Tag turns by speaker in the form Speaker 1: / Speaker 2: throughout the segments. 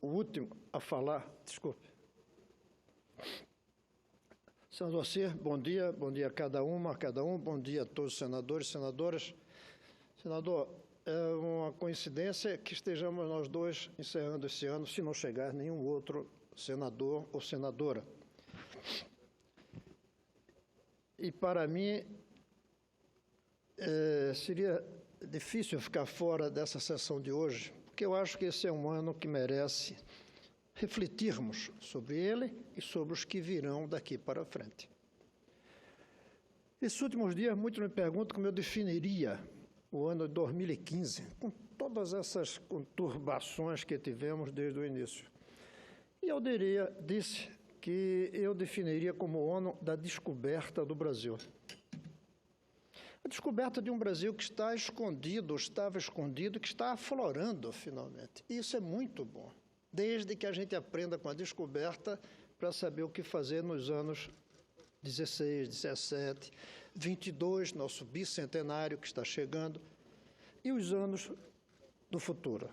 Speaker 1: o último a falar, desculpe. Senador Cir, bom dia a cada uma, a cada um, bom dia a todos os senadores e senadoras. Senador, é uma coincidência que estejamos nós dois encerrando esse ano, se não chegar nenhum outro senador ou senadora. E para mim, seria difícil ficar fora dessa sessão de hoje, porque eu acho que esse é um ano que merece refletirmos sobre ele e sobre os que virão daqui para frente. Esses últimos dias, muitos me perguntam como eu definiria o ano de 2015, com todas essas conturbações que tivemos desde o início. E eu disse que eu definiria como o ano da descoberta do Brasil. A descoberta de um Brasil que está escondido, estava escondido, que está aflorando, finalmente. E isso é muito bom, desde que a gente aprenda com a descoberta para saber o que fazer nos anos 16, 17, 22, nosso bicentenário que está chegando, e os anos do futuro.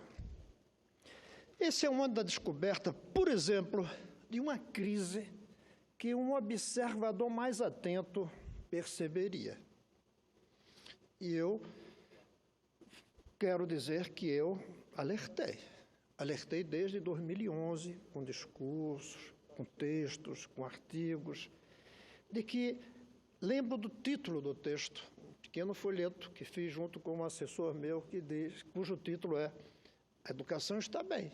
Speaker 1: Esse é um ano da descoberta, por exemplo, de uma crise que um observador mais atento perceberia. E eu quero dizer que eu alertei desde 2011, com discursos, com textos, com artigos, de que, lembro do título do texto, um pequeno folheto que fiz junto com um assessor meu, cujo título é "A educação está bem,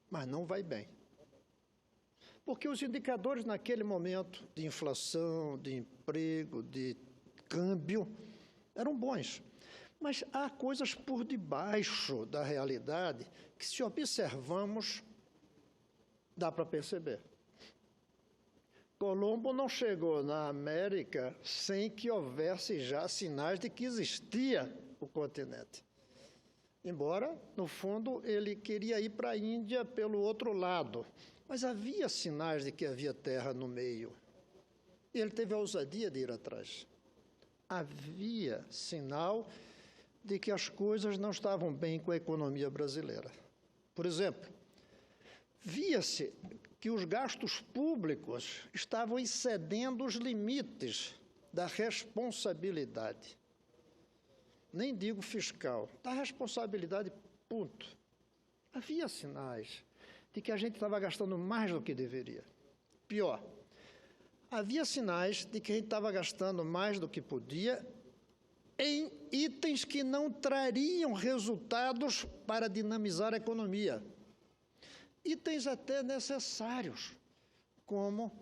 Speaker 1: mas não vai bem". Porque os indicadores naquele momento de inflação, de emprego, de câmbio, eram bons. Mas há coisas por debaixo da realidade que, se observamos, dá para perceber. Colombo não chegou na América sem que houvesse já sinais de que existia o continente. Embora, no fundo, ele queria ir para a Índia pelo outro lado, mas havia sinais de que havia terra no meio. E ele teve a ousadia de ir atrás. Havia sinal de que as coisas não estavam bem com a economia brasileira. Por exemplo, via-se que os gastos públicos estavam excedendo os limites da responsabilidade. Nem digo fiscal, da responsabilidade, ponto. Havia sinais de que a gente estava gastando mais do que deveria. Pior, havia sinais de que a gente estava gastando mais do que podia em itens que não trariam resultados para dinamizar a economia. Itens até necessários, como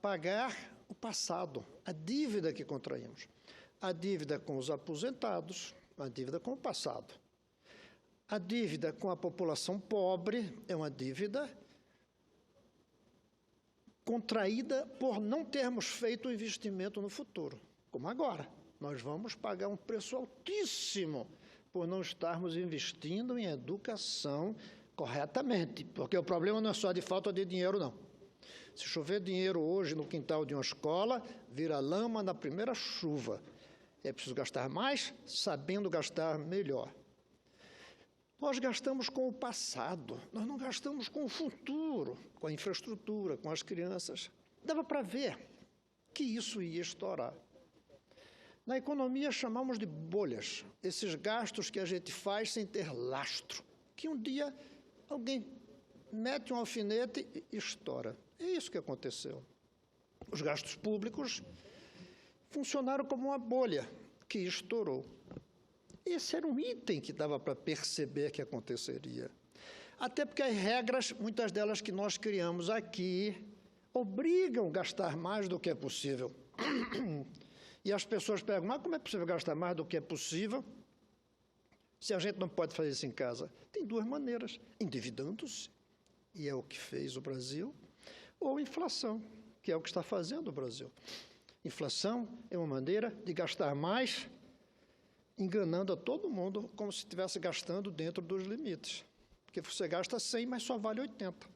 Speaker 1: pagar o passado, a dívida que contraímos. A dívida com os aposentados, a dívida com o passado. A dívida com a população pobre é uma dívida contraída por não termos feito o investimento no futuro, como agora. Nós vamos pagar um preço altíssimo por não estarmos investindo em educação corretamente, porque o problema não é só de falta de dinheiro, não. Se chover dinheiro hoje no quintal de uma escola, vira lama na primeira chuva. É preciso gastar mais, sabendo gastar melhor. Nós gastamos com o passado, nós não gastamos com o futuro, com a infraestrutura, com as crianças. Dava para ver que isso ia estourar. Na economia chamamos de bolhas, esses gastos que a gente faz sem ter lastro, que um dia alguém mete um alfinete e estoura. É isso que aconteceu. Os gastos públicos funcionaram como uma bolha que estourou. Esse era um item que dava para perceber que aconteceria. Até porque as regras, muitas delas que nós criamos aqui, obrigam a gastar mais do que é possível. E as pessoas perguntam, mas como é possível gastar mais do que é possível se a gente não pode fazer isso em casa? Tem duas maneiras, endividando-se, e é o que fez o Brasil, ou inflação, que é o que está fazendo o Brasil. Inflação é uma maneira de gastar mais, enganando a todo mundo, como se estivesse gastando dentro dos limites. Porque você gasta 100, mas só vale 80.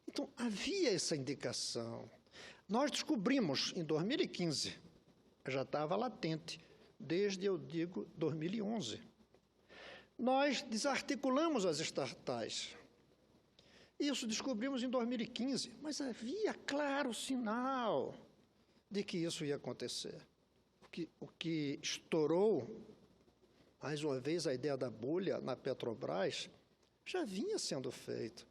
Speaker 1: Então, havia essa indicação. Nós descobrimos, em 2015, já estava latente, desde, eu digo, 2011. Nós desarticulamos as estatais. Isso descobrimos em 2015, mas havia claro sinal de que isso ia acontecer. O que estourou, mais uma vez, a ideia da bolha na Petrobras, já vinha sendo feito.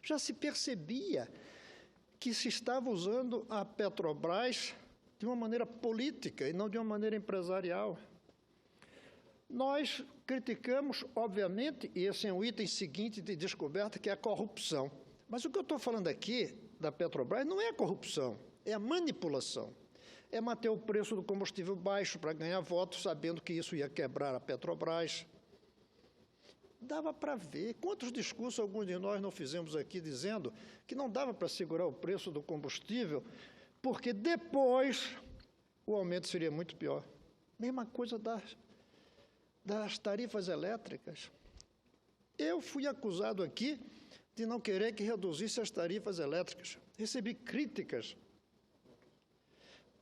Speaker 1: Já se percebia que se estava usando a Petrobras de uma maneira política e não de uma maneira empresarial. Nós criticamos, obviamente, e esse é um item seguinte de descoberta, que é a corrupção. Mas o que eu estou falando aqui da Petrobras não é a corrupção, é a manipulação. É manter o preço do combustível baixo para ganhar votos, sabendo que isso ia quebrar a Petrobras. Dava para ver. Quantos discursos alguns de nós não fizemos aqui dizendo que não dava para segurar o preço do combustível, porque depois o aumento seria muito pior. Mesma coisa das tarifas elétricas. Eu fui acusado aqui de não querer que reduzisse as tarifas elétricas. Recebi críticas.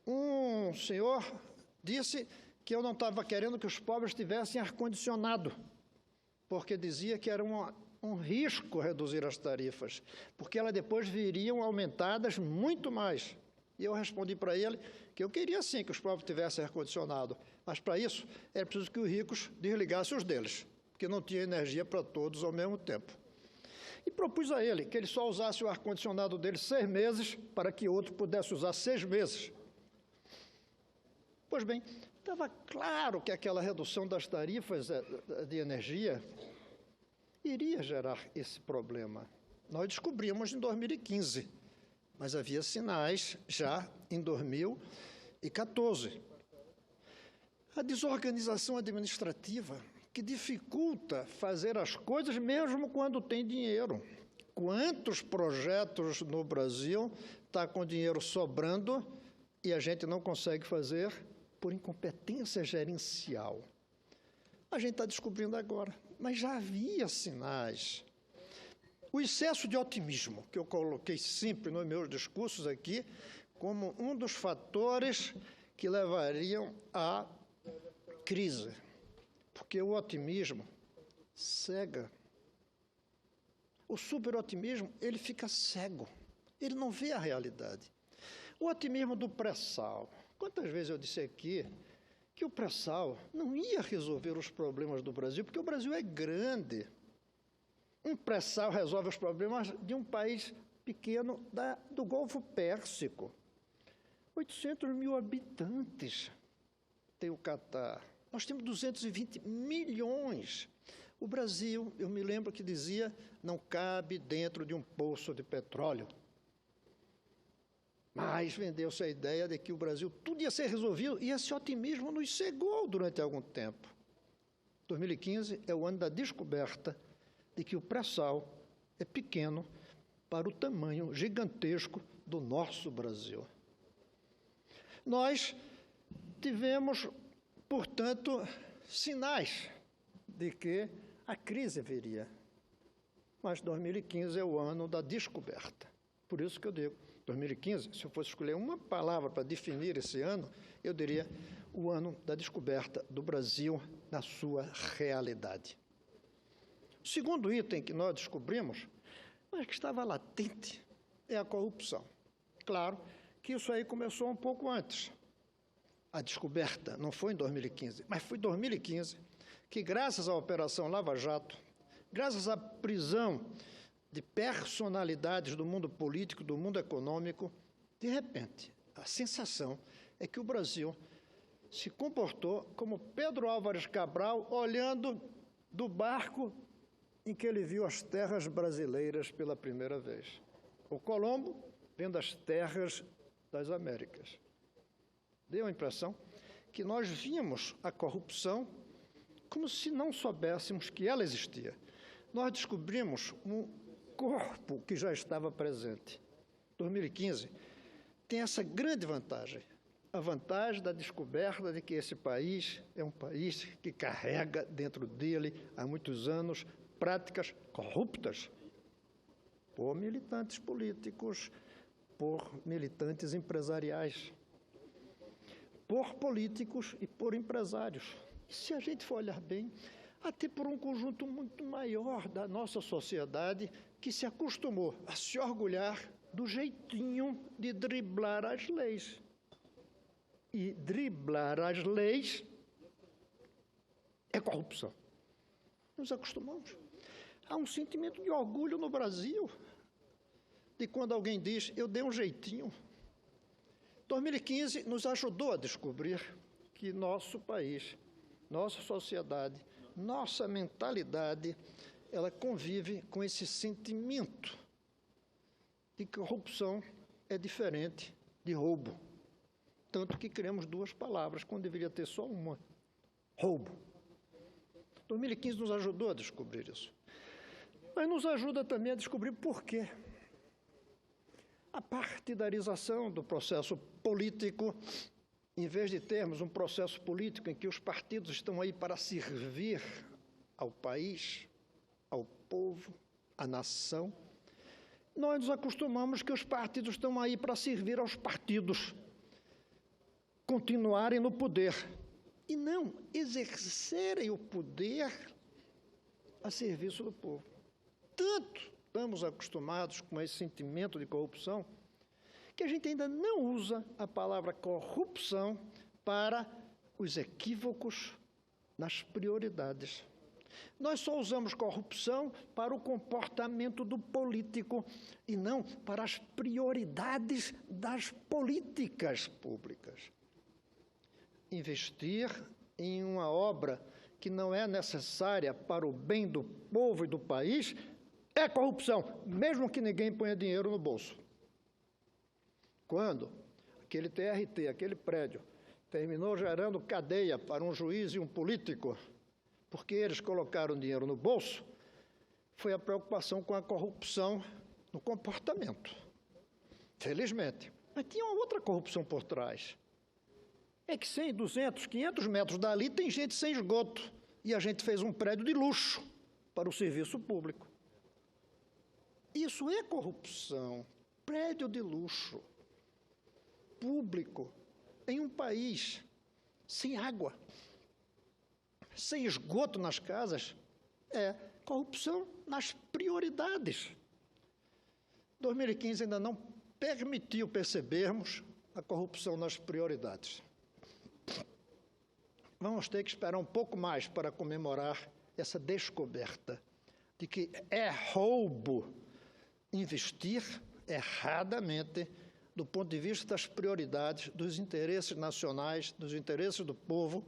Speaker 1: Um senhor disse que eu não estava querendo que os pobres tivessem ar-condicionado, porque dizia que era um risco reduzir as tarifas, porque elas depois viriam aumentadas muito mais. E eu respondi para ele que eu queria sim que os pobres tivessem ar-condicionado, mas para isso era preciso que os ricos desligassem os deles, porque não tinha energia para todos ao mesmo tempo. E propus a ele que ele só usasse o ar-condicionado dele 6 meses para que outro pudesse usar 6 meses. Pois bem, estava claro que aquela redução das tarifas de energia iria gerar esse problema. Nós descobrimos em 2015, mas havia sinais já em 2014. A desorganização administrativa, que dificulta fazer as coisas mesmo quando tem dinheiro. Quantos projetos no Brasil está com dinheiro sobrando e a gente não consegue fazer por incompetência gerencial? A gente está descobrindo agora, mas já havia sinais. O excesso de otimismo, que eu coloquei sempre nos meus discursos aqui, como um dos fatores que levariam à crise. Porque o otimismo cega. O superotimismo, ele fica cego. Ele não vê a realidade. O otimismo do pré-sal. Quantas vezes eu disse aqui que o pré-sal não ia resolver os problemas do Brasil, porque o Brasil é grande. Um pré-sal resolve os problemas de um país pequeno do Golfo Pérsico. 800 mil habitantes tem o Catar. Nós temos 220 milhões. O Brasil, eu me lembro que dizia, não cabe dentro de um poço de petróleo. Mas vendeu-se a ideia de que o Brasil tudo ia ser resolvido e esse otimismo nos cegou durante algum tempo. 2015 é o ano da descoberta de que o pré-sal é pequeno para o tamanho gigantesco do nosso Brasil. Nós tivemos, portanto, sinais de que a crise viria. Mas 2015 é o ano da descoberta. Por isso que eu digo, 2015, se eu fosse escolher uma palavra para definir esse ano, eu diria o ano da descoberta do Brasil na sua realidade. O segundo item que nós descobrimos, mas que estava latente, é a corrupção. Claro que isso aí começou um pouco antes. A descoberta não foi em 2015, mas foi em 2015 que, graças à Operação Lava Jato, graças à prisão de personalidades do mundo político, do mundo econômico, de repente, a sensação é que o Brasil se comportou como Pedro Álvares Cabral, olhando do barco em que ele viu as terras brasileiras pela primeira vez. O Colombo vendo as terras das Américas. Deu a impressão que nós víamos a corrupção como se não soubéssemos que ela existia. Nós descobrimos um corpo que já estava presente. 2015 tem essa grande vantagem, a vantagem da descoberta de que esse país é um país que carrega dentro dele, há muitos anos, práticas corruptas por militantes políticos, por militantes empresariais, por políticos e por empresários. E se a gente for olhar bem, até por um conjunto muito maior da nossa sociedade que se acostumou a se orgulhar do jeitinho de driblar as leis. E driblar as leis é corrupção. Nos acostumamos. Há um sentimento de orgulho no Brasil, de quando alguém diz, eu dei um jeitinho. 2015 nos ajudou a descobrir que nosso país, nossa sociedade, nossa mentalidade, ela convive com esse sentimento de que corrupção é diferente de roubo. Tanto que criamos duas palavras, quando deveria ter só uma. Roubo. 2015 nos ajudou a descobrir isso. Mas nos ajuda também a descobrir por quê. A partidarização do processo político, em vez de termos um processo político em que os partidos estão aí para servir ao país, ao povo, à nação, nós nos acostumamos que os partidos estão aí para servir aos partidos, continuarem no poder, e não exercerem o poder a serviço do povo. Tanto estamos acostumados com esse sentimento de corrupção, que a gente ainda não usa a palavra corrupção para os equívocos nas prioridades. Nós só usamos corrupção para o comportamento do político e não para as prioridades das políticas públicas. Investir em uma obra que não é necessária para o bem do povo e do país é corrupção, mesmo que ninguém ponha dinheiro no bolso. Quando aquele TRT, aquele prédio, terminou gerando cadeia para um juiz e um político, porque eles colocaram dinheiro no bolso, foi a preocupação com a corrupção no comportamento. Felizmente. Mas tinha uma outra corrupção por trás. É que 100, 200, 500 metros dali tem gente sem esgoto. E a gente fez um prédio de luxo para o serviço público. Isso é corrupção. Prédio de luxo público em um país sem água, sem esgoto nas casas, é corrupção nas prioridades. 2015 ainda não permitiu percebermos a corrupção nas prioridades. Vamos ter que esperar um pouco mais para comemorar essa descoberta de que é roubo investir erradamente do ponto de vista das prioridades, dos interesses nacionais, dos interesses do povo,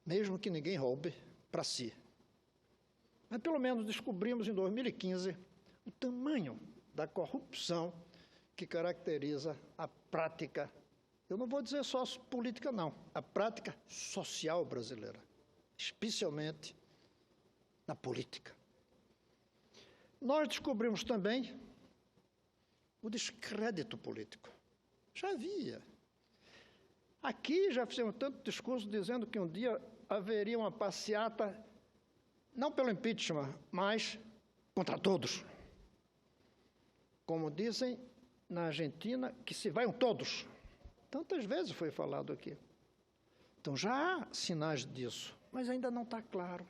Speaker 1: mesmo que ninguém roube para si. Mas, pelo menos, descobrimos em 2015 o tamanho da corrupção que caracteriza a prática, eu não vou dizer só política, não, a prática social brasileira, especialmente na política. Nós descobrimos também o descrédito político. Já havia. Aqui já fizemos tanto discurso dizendo que um dia haveria uma passeata, não pelo impeachment, mas contra todos. Como dizem na Argentina, que se vaiam todos. Tantas vezes foi falado aqui. Então já há sinais disso, mas ainda não está claro.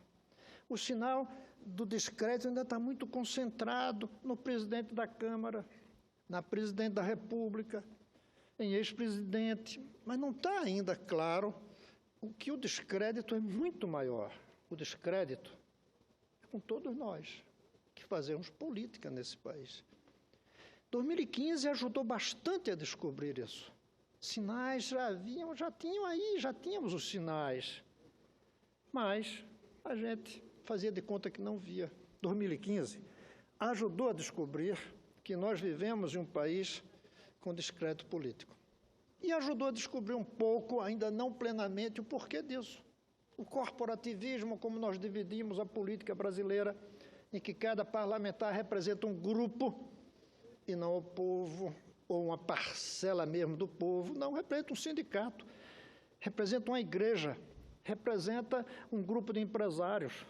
Speaker 1: O sinal do descrédito ainda está muito concentrado no presidente da Câmara, na presidente da República, em ex-presidente, mas não está ainda claro o que o descrédito é muito maior. O descrédito é com todos nós que fazemos política nesse país. 2015 ajudou bastante a descobrir isso. Sinais já tínhamos os sinais, mas a gente fazia de conta que não via. 2015 ajudou a descobrir que nós vivemos em um país com descrédito político. E ajudou a descobrir um pouco, ainda não plenamente, o porquê disso. O corporativismo, como nós dividimos a política brasileira, em que cada parlamentar representa um grupo e não o povo, ou uma parcela mesmo do povo, não representa um sindicato, representa uma igreja, representa um grupo de empresários.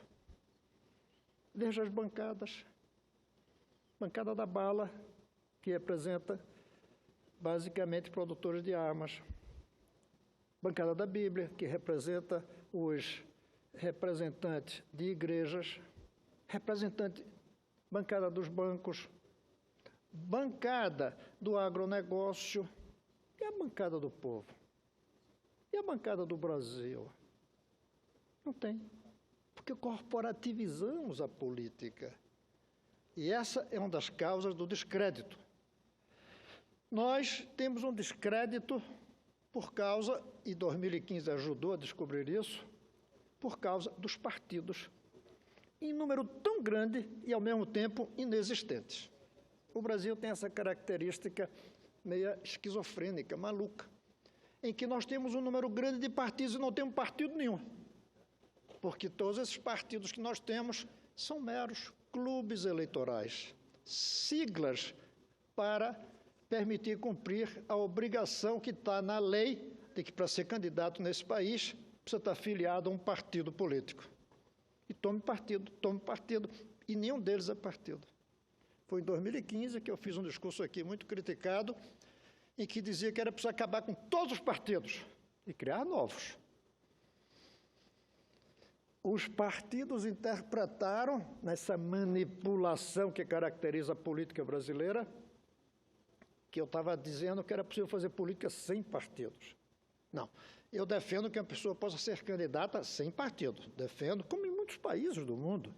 Speaker 1: Veja as bancadas. Bancada da bala, que representa basicamente produtores de armas. Bancada da Bíblia, que representa os representante de igrejas, representante bancada dos bancos, bancada do agronegócio e a bancada do povo. E a bancada do Brasil? Não tem, porque corporativizamos a política. E essa é uma das causas do descrédito. Nós temos um descrédito por causa, e 2015 ajudou a descobrir isso, por causa dos partidos, em número tão grande e, ao mesmo tempo, inexistentes. O Brasil tem essa característica meia esquizofrênica, maluca, em que nós temos um número grande de partidos e não temos partido nenhum. Porque todos esses partidos que nós temos são meros clubes eleitorais, siglas para permitir cumprir a obrigação que está na lei de que, para ser candidato nesse país, precisa estar afiliado a um partido político. E tome partido, e nenhum deles é partido. Foi em 2015 que eu fiz um discurso aqui muito criticado, em que dizia que era preciso acabar com todos os partidos e criar novos. Os partidos interpretaram, nessa manipulação que caracteriza a política brasileira, que eu estava dizendo que era possível fazer política sem partidos. Não, eu defendo que a pessoa possa ser candidata sem partido. Defendo, como em muitos países do mundo,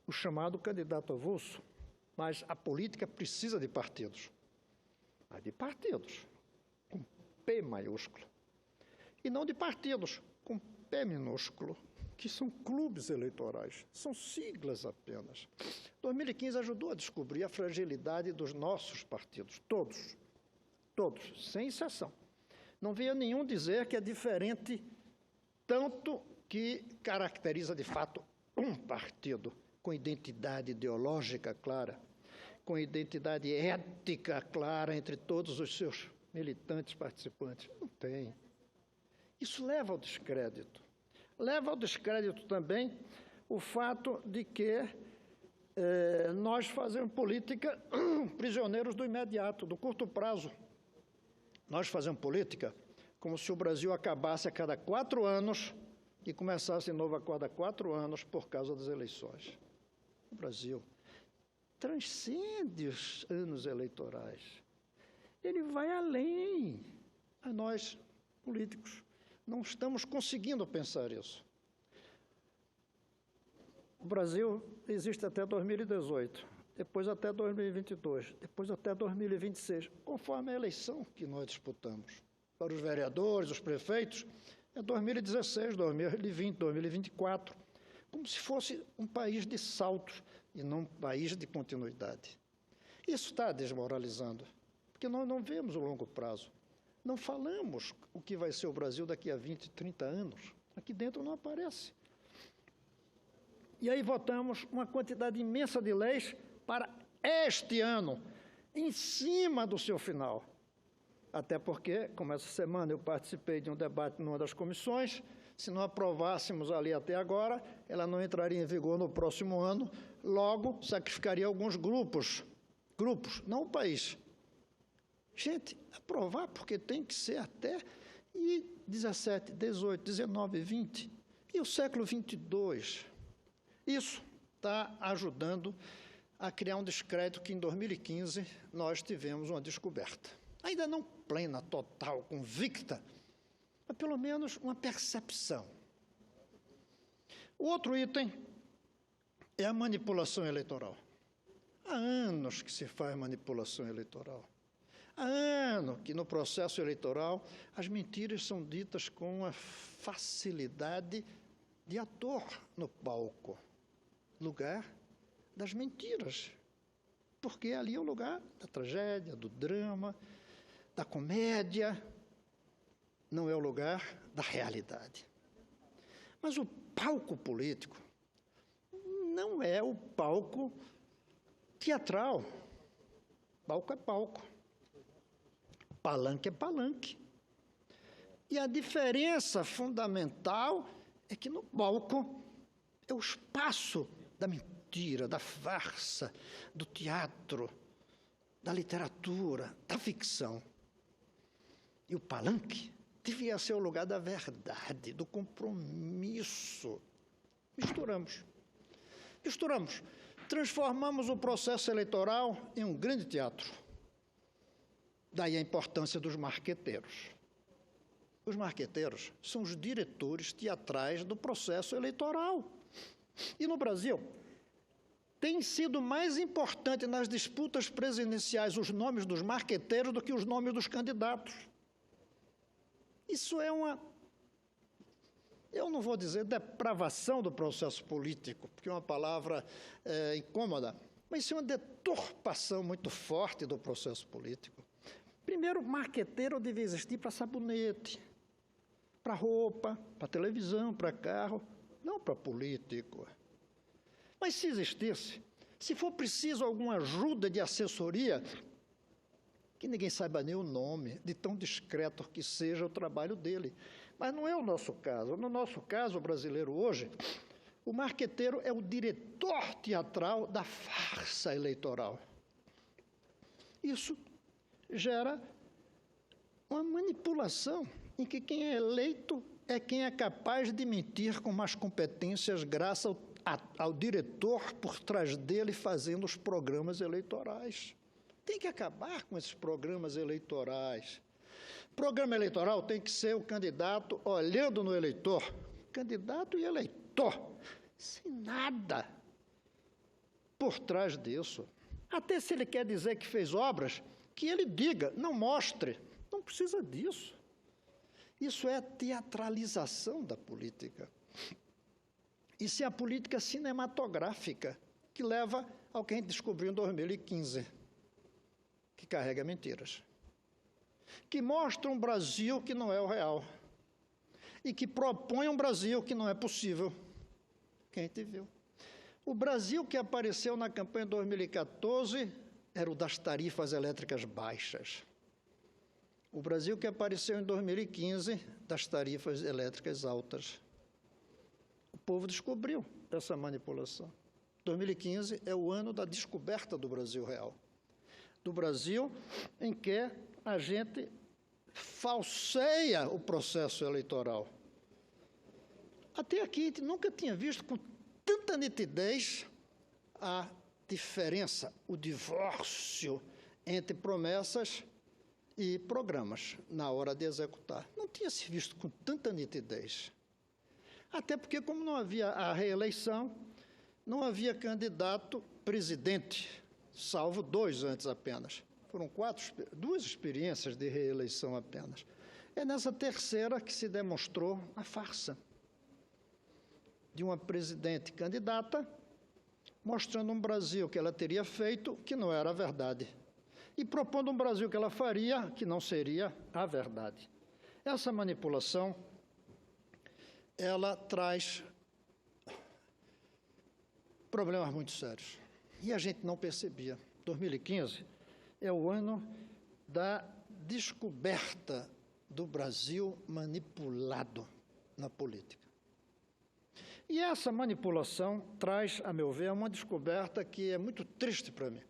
Speaker 1: o chamado candidato avulso. Mas a política precisa de partidos. Mas de partidos, com P maiúsculo. E não de partidos, com P minúsculo, que são clubes eleitorais, são siglas apenas. 2015 ajudou a descobrir a fragilidade dos nossos partidos, todos, sem exceção. Não veio nenhum dizer que é diferente, tanto que caracteriza de fato um partido com identidade ideológica clara, com identidade ética clara entre todos os seus militantes participantes. Não tem. Isso leva ao descrédito. Leva ao descrédito também o fato de que nós fazemos política prisioneiros do imediato, do curto prazo. Nós fazemos política como se o Brasil acabasse a cada 4 anos e começasse de novo a cada 4 anos por causa das eleições. O Brasil transcende os anos eleitorais. Ele vai além. A nós, políticos, não estamos conseguindo pensar isso. O Brasil existe até 2018, depois até 2022, depois até 2026, conforme a eleição que nós disputamos. Para os vereadores, os prefeitos, é 2016, 2020, 2024, como se fosse um país de saltos e não um país de continuidade. Isso está desmoralizando, porque nós não vemos o longo prazo. Não falamos o que vai ser o Brasil daqui a 20, 30 anos. Aqui dentro não aparece. E aí votamos uma quantidade imensa de leis para este ano, em cima do seu final. Até porque, como essa semana eu participei de um debate numa das comissões, se não aprovássemos ali até agora, ela não entraria em vigor no próximo ano, logo sacrificaria alguns grupos, não o país. Gente, aprovar porque tem que ser até 17, 18, 19, 20 e o século 22. Isso está ajudando a criar um descrédito que em 2015 nós tivemos uma descoberta. Ainda não plena, total, convicta, mas pelo menos uma percepção. O outro item é a manipulação eleitoral. Há anos que se faz manipulação eleitoral. Há anos que no processo eleitoral as mentiras são ditas com uma facilidade de ator no palco, lugar das mentiras, porque ali é o lugar da tragédia, do drama, da comédia, não é o lugar da realidade. Mas o palco político não é o palco teatral. Palco é palco. Palanque é palanque. E a diferença fundamental é que no palco é o espaço da mentira, da farsa, do teatro, da literatura, da ficção. E o palanque devia ser o lugar da verdade, do compromisso. Misturamos. Transformamos o processo eleitoral em um grande teatro. Daí a importância dos marqueteiros. Os marqueteiros são os diretores teatrais do processo eleitoral. E no Brasil, tem sido mais importante nas disputas presidenciais os nomes dos marqueteiros do que os nomes dos candidatos. Isso é uma, eu não vou dizer depravação do processo político, porque é uma palavra incômoda, mas isso é uma deturpação muito forte do processo político. Primeiro, marqueteiro devia existir para sabonete, para roupa, para televisão, para carro, não para político. Mas se existisse, se for preciso alguma ajuda de assessoria, que ninguém saiba nem o nome, de tão discreto que seja o trabalho dele. Mas não é o nosso caso. No nosso caso brasileiro hoje, o marqueteiro é o diretor teatral da farsa eleitoral. Isso gera uma manipulação em que quem é eleito é quem é capaz de mentir com mais competências graças ao diretor por trás dele fazendo os programas eleitorais. Tem que acabar com esses programas eleitorais. Programa eleitoral tem que ser o candidato olhando no eleitor. Candidato e eleitor. Sem nada por trás disso. Até se ele quer dizer que fez obras, que ele diga, não mostre. Não precisa disso. Isso é teatralização da política. Isso é a política cinematográfica, que leva ao que a gente descobriu em 2015, que carrega mentiras, que mostra um Brasil que não é o real e que propõe um Brasil que não é possível, que a gente viu. O Brasil que apareceu na campanha de 2014 era o das tarifas elétricas baixas. O Brasil que apareceu em 2015 das tarifas elétricas altas. O povo descobriu essa manipulação. 2015 é o ano da descoberta do Brasil real. Do Brasil em que a gente falseia o processo eleitoral. Até aqui, a gente nunca tinha visto com tanta nitidez a diferença, o divórcio entre promessas e programas na hora de executar. Não tinha se visto com tanta nitidez. Até porque, como não havia a reeleição, não havia candidato presidente, salvo 2 antes apenas. Foram 2 experiências de reeleição apenas. É nessa terceira que se demonstrou a farsa de uma presidente candidata, mostrando um Brasil que ela teria feito, que não era a verdade, e propondo um Brasil que ela faria, que não seria a verdade. Essa manipulação, ela traz problemas muito sérios. E a gente não percebia. 2015 é o ano da descoberta do Brasil manipulado na política. E essa manipulação traz, a meu ver, uma descoberta que é muito triste para mim.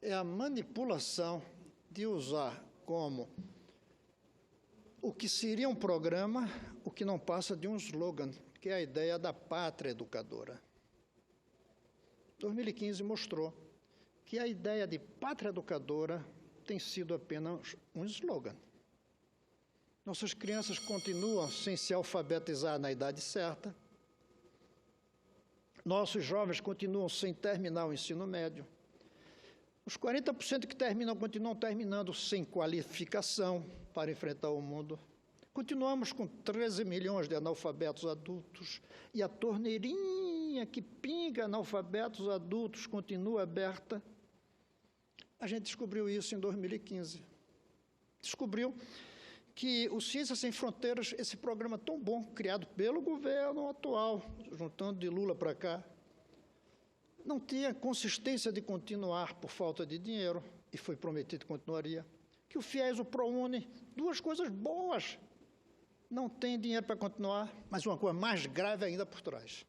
Speaker 1: É a manipulação de usar como o que seria um programa, o que não passa de um slogan, que é a ideia da pátria educadora. 2015 mostrou que a ideia de pátria educadora tem sido apenas um slogan. Nossas crianças continuam sem se alfabetizar na idade certa. Nossos jovens continuam sem terminar o ensino médio. Os 40% que terminam continuam terminando sem qualificação para enfrentar o mundo. Continuamos com 13 milhões de analfabetos adultos e a torneirinha que pinga analfabetos adultos continua aberta. A gente descobriu isso em 2015. Descobriu que o Ciências Sem Fronteiras, esse programa tão bom, criado pelo governo atual, juntando de Lula para cá, não tinha consistência de continuar por falta de dinheiro, e foi prometido que continuaria. Que o FIES, o ProUni, 2 coisas boas, não tem dinheiro para continuar, mas uma coisa mais grave ainda por trás,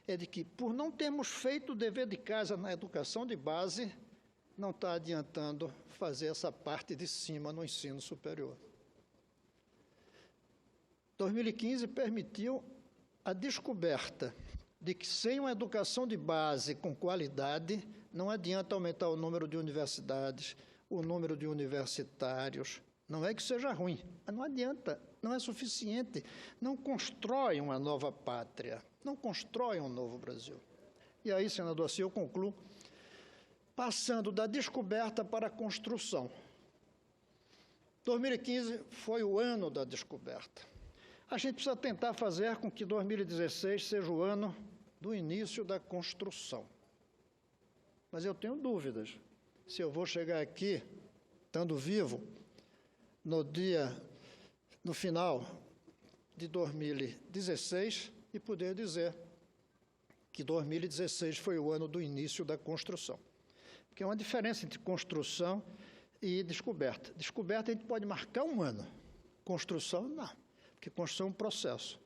Speaker 1: é de que, por não termos feito o dever de casa na educação de base, não está adiantando fazer essa parte de cima no ensino superior. 2015 permitiu a descoberta de que sem uma educação de base com qualidade, não adianta aumentar o número de universidades, o número de universitários. Não é que seja ruim, mas não adianta, não é suficiente. Não constrói uma nova pátria, não constrói um novo Brasil. E aí, senador, assim eu concluo, passando da descoberta para a construção. 2015 foi o ano da descoberta. A gente precisa tentar fazer com que 2016 seja o ano do início da construção. Mas eu tenho dúvidas se eu vou chegar aqui, estando vivo, no final de 2016 e poder dizer que 2016 foi o ano do início da construção. Porque é uma diferença entre construção e descoberta. Descoberta a gente pode marcar um ano, construção não, porque construção é um processo.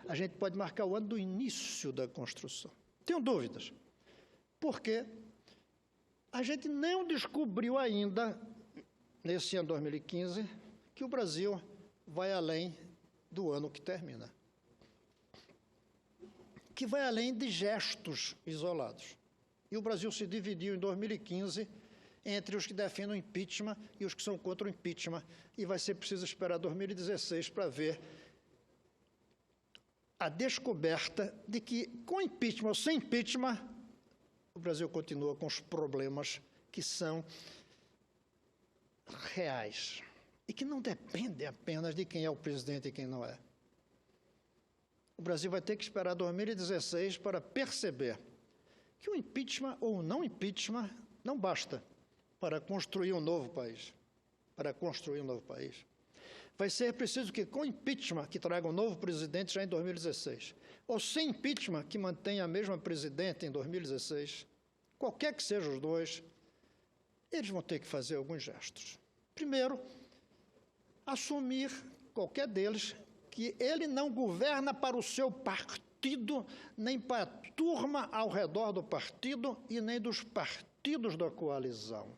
Speaker 1: A gente pode marcar o ano do início da construção. Tenho dúvidas, porque a gente não descobriu ainda, nesse ano 2015, que o Brasil vai além do ano que termina. Que vai além de gestos isolados. E o Brasil se dividiu em 2015 entre os que defendem o impeachment e os que são contra o impeachment. E vai ser preciso esperar 2016 para ver a descoberta de que, com impeachment ou sem impeachment, o Brasil continua com os problemas que são reais e que não dependem apenas de quem é o presidente e quem não é. O Brasil vai ter que esperar 2016 para perceber que o impeachment ou o não impeachment não basta para construir um novo país. Para construir um novo país. Vai ser preciso que, com impeachment, que traga um novo presidente já em 2016, ou sem impeachment, que mantenha a mesma presidente em 2016, qualquer que sejam os dois, eles vão ter que fazer alguns gestos. Primeiro, assumir, qualquer deles, que ele não governa para o seu partido, nem para a turma ao redor do partido e nem dos partidos da coalizão.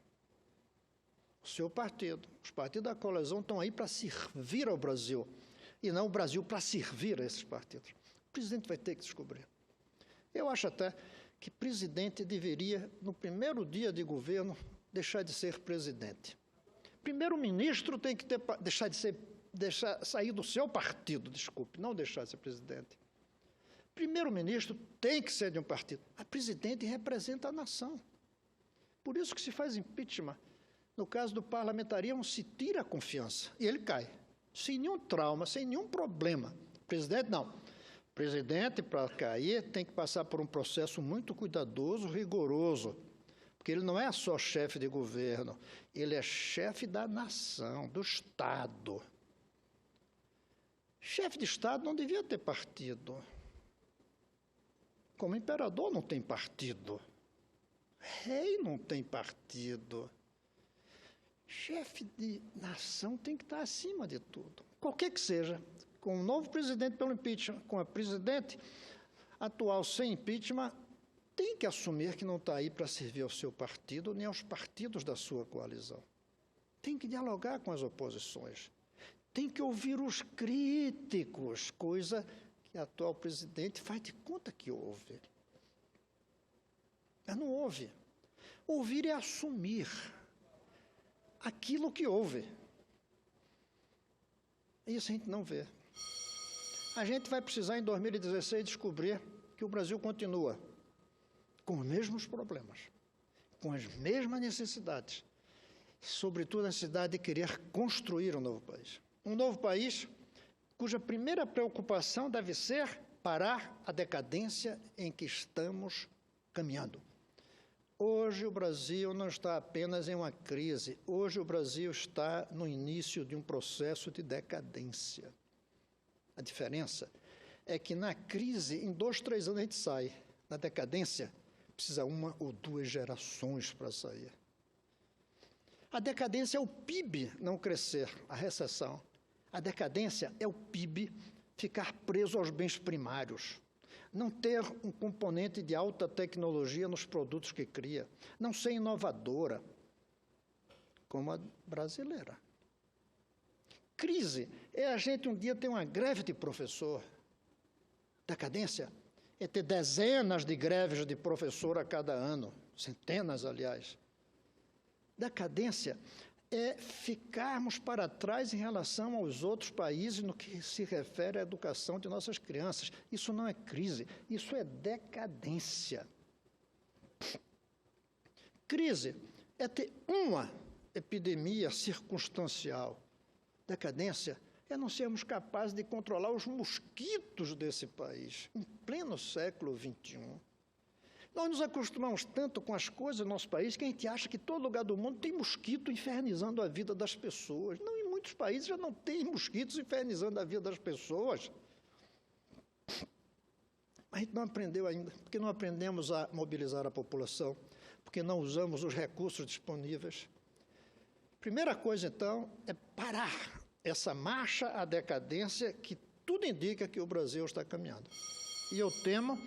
Speaker 1: O seu partido, os partidos da coalizão estão aí para servir ao Brasil, e não o Brasil para servir a esses partidos. O presidente vai ter que descobrir. Eu acho até que presidente deveria, no primeiro dia de governo, deixar de ser presidente. Primeiro-ministro tem que sair do seu partido, desculpe, não deixar de ser presidente. Primeiro-ministro tem que ser de um partido. A presidente representa a nação. Por isso que se faz impeachment. No caso do parlamentarismo, se tira a confiança e ele cai, sem nenhum trauma, sem nenhum problema. Presidente, não. Presidente, para cair, tem que passar por um processo muito cuidadoso, rigoroso, porque ele não é só chefe de governo, ele é chefe da nação, do Estado. Chefe de Estado não devia ter partido. Como imperador não tem partido. Rei não tem partido. Chefe de nação tem que estar acima de tudo. Qualquer que seja, com o novo presidente pelo impeachment, com a presidente atual sem impeachment, tem que assumir que não está aí para servir ao seu partido nem aos partidos da sua coalizão. Tem que dialogar com as oposições. Tem que ouvir os críticos, coisa que a atual presidente faz de conta que ouve. Mas não ouve. Ouvir é assumir aquilo que houve. Isso a gente não vê. A gente vai precisar, em 2016, descobrir que o Brasil continua com os mesmos problemas, com as mesmas necessidades, sobretudo a necessidade de querer construir um novo país. Um novo país cuja primeira preocupação deve ser parar a decadência em que estamos caminhando. Hoje o Brasil não está apenas em uma crise, hoje o Brasil está no início de um processo de decadência. A diferença é que na crise, em 2, 3 anos a gente sai. Na decadência, precisa 1 ou 2 gerações para sair. A decadência é o PIB não crescer, a recessão. A decadência é o PIB ficar preso aos bens primários. Não ter um componente de alta tecnologia nos produtos que cria, não ser inovadora, como a brasileira. Crise é a gente um dia ter uma greve de professor. Decadência é ter dezenas de greves de professor a cada ano, centenas, aliás. Decadência é ficarmos para trás em relação aos outros países no que se refere à educação de nossas crianças. Isso não é crise, isso é decadência. Crise é ter uma epidemia circunstancial. Decadência é não sermos capazes de controlar os mosquitos desse país, em pleno século XXI. Nós nos acostumamos tanto com as coisas do nosso país que a gente acha que todo lugar do mundo tem mosquito infernizando a vida das pessoas. Não, em muitos países já não tem mosquitos infernizando a vida das pessoas. A gente não aprendeu ainda, porque não aprendemos a mobilizar a população, porque não usamos os recursos disponíveis. Primeira coisa, então, é parar essa marcha à decadência que tudo indica que o Brasil está caminhando. E eu temo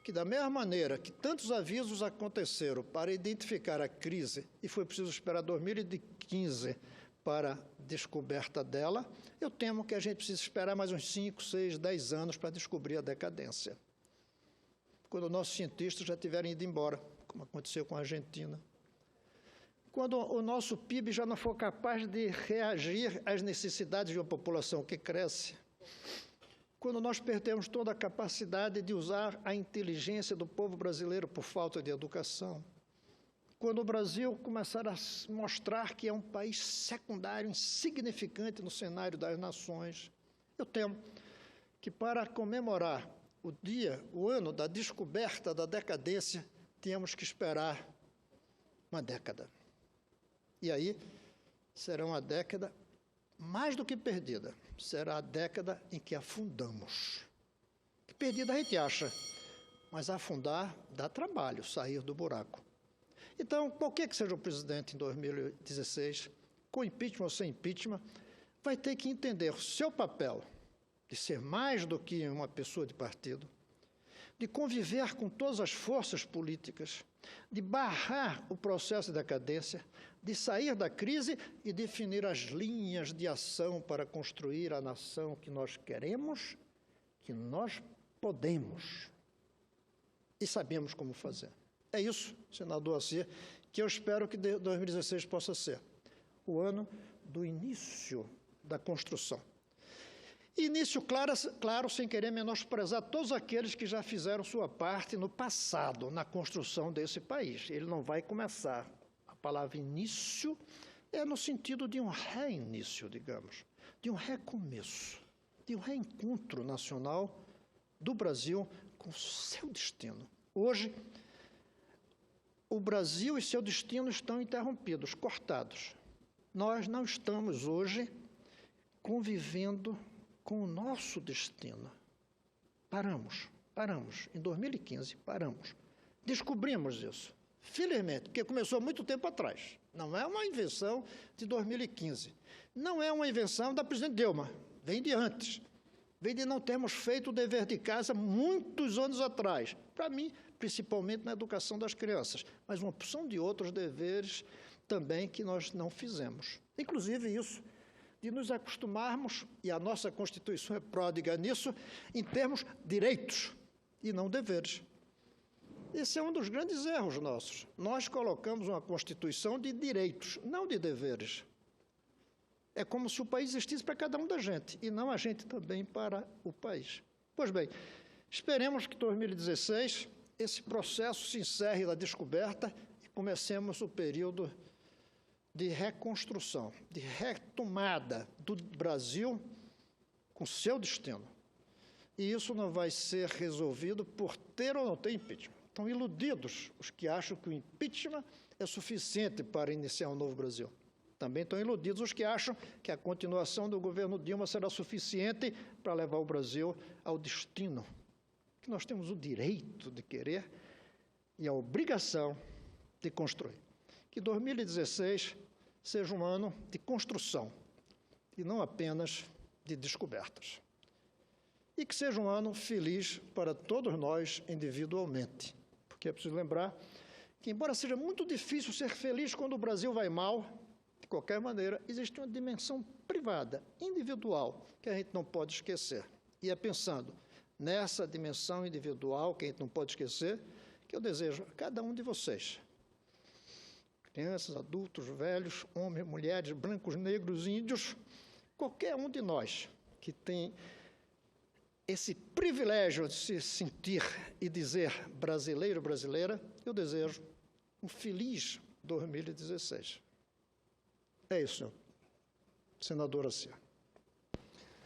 Speaker 1: que, da mesma maneira que tantos avisos aconteceram para identificar a crise e foi preciso esperar 2015 para a descoberta dela, eu temo que a gente precisa esperar mais uns 5, 6, 10 anos para descobrir a decadência. Quando nossos cientistas já tiverem ido embora, como aconteceu com a Argentina. Quando o nosso PIB já não for capaz de reagir às necessidades de uma população que cresce. Quando nós perdemos toda a capacidade de usar a inteligência do povo brasileiro por falta de educação. Quando o Brasil começar a mostrar que é um país secundário, insignificante no cenário das nações. Eu temo que para comemorar o ano da descoberta da decadência, temos que esperar uma década. E aí será uma década mais do que perdida, será a década em que afundamos. Que perdida a gente acha, mas afundar dá trabalho, sair do buraco. Então, qualquer que seja o presidente em 2016, com impeachment ou sem impeachment, vai ter que entender o seu papel de ser mais do que uma pessoa de partido, de conviver com todas as forças políticas, de barrar o processo de decadência, de sair da crise e definir as linhas de ação para construir a nação que nós queremos, que nós podemos e sabemos como fazer. É isso, senador Assir, que eu espero que 2016 possa ser o ano do início da construção. Início claro, sem querer menosprezar todos aqueles que já fizeram sua parte no passado, na construção desse país. Ele não vai começar. A palavra início é no sentido de um reinício, digamos, de um recomeço, de um reencontro nacional do Brasil com o seu destino. Hoje, o Brasil e seu destino estão interrompidos, cortados. Nós não estamos hoje convivendo com o nosso destino. Paramos. Em 2015, paramos. Descobrimos isso, felizmente, porque começou há muito tempo atrás. Não é uma invenção de 2015. Não é uma invenção da presidente Dilma, vem de antes. Vem de não termos feito o dever de casa muitos anos atrás. Para mim, principalmente na educação das crianças, mas uma opção de outros deveres também que nós não fizemos. Inclusive isso de nos acostumarmos, e a nossa Constituição é pródiga nisso, em termos direitos e não deveres. Esse é um dos grandes erros nossos. Nós colocamos uma Constituição de direitos, não de deveres. É como se o país existisse para cada um da gente, e não a gente também para o país. Pois bem, esperemos que em 2016 esse processo se encerre da descoberta e comecemos o período de reconstrução, de retomada do Brasil com seu destino. E isso não vai ser resolvido por ter ou não ter impeachment. Estão iludidos os que acham que o impeachment é suficiente para iniciar um novo Brasil. Também estão iludidos os que acham que a continuação do governo Dilma será suficiente para levar o Brasil ao destino que nós temos o direito de querer e a obrigação de construir. Que 2016 seja um ano de construção e não apenas de descobertas. E que seja um ano feliz para todos nós individualmente, porque é preciso lembrar que, embora seja muito difícil ser feliz quando o Brasil vai mal, qualquer maneira, existe uma dimensão privada, individual, que a gente não pode esquecer. E é pensando nessa dimensão individual, que a gente não pode esquecer, que eu desejo a cada um de vocês, crianças, adultos, velhos, homens, mulheres, brancos, negros, índios, qualquer um de nós que tem esse privilégio de se sentir e dizer brasileiro, brasileira, eu desejo um feliz 2016. É isso, senadora Cia.